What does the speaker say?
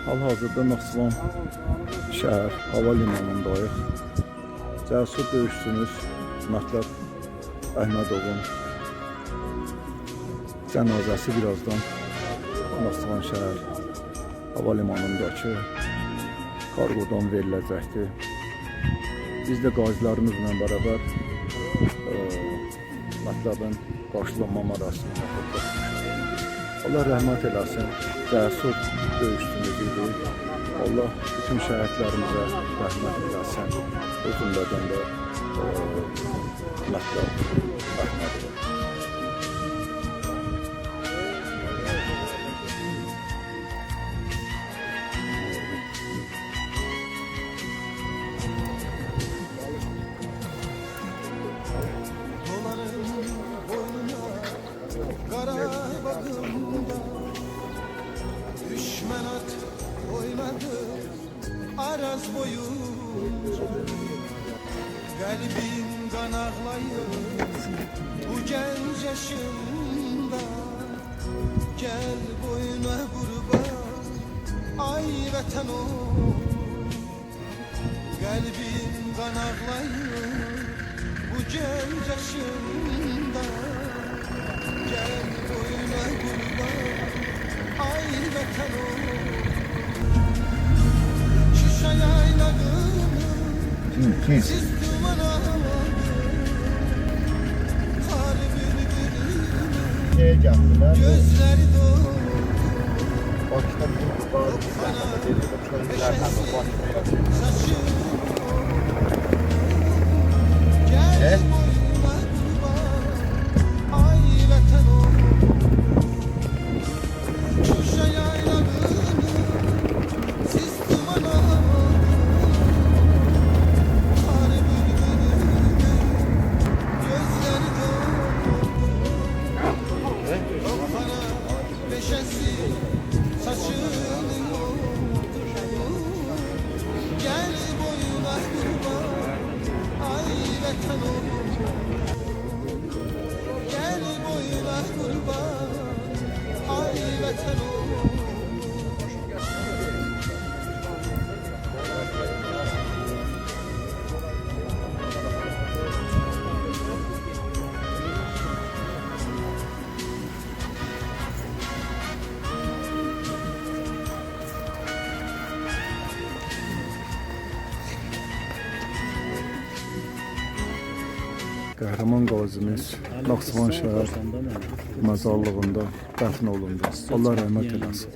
Hal-hazırda Naxçıvan şəhər hava limanındayıq. Cəsur döyüşçümüz Mətləb Əhmədovun cənazəsi birazdan Naxçıvan şəhər hava limanındakı kargodan veriləcəkdir. Biz də qazilərimizlə bərabər Mətləbin qarşılanma mərasiminə qatılmışıq. Allah rəhmət eləsin, cəsur döyüşçümüz idi. Allah bütün şəhidlərimizə rəhmət eləsin. O cümlədən də Mətləb Əhmədov. Düşman at oynadı araz boyunca, kalbin kan ağlayır bu genç yaşında. Gel boyuna kurban ay vatan ol, kalbin kan ağlayır bu genç yaşında. Gel boyuna kurban ay vatan ol. Şuşa yayladım siz duman alamadım. Kar bülbülüm gözleri dolu. Bana beşesi saçım. Gel boyuna kurban ay vatan ol. Şuşa yayladım siz duman alamadım. Kar bülbülüm gözleri dolu. Bana beşesi saçını yoldu. Gel boyuna kurban ay vatan ol. Gel boyuna kurban ay vatan ol. Qəhrəman qazimiz Naxçıvan şəhər məzarlığında dəfn olundu. Allah rəhmət eləsin.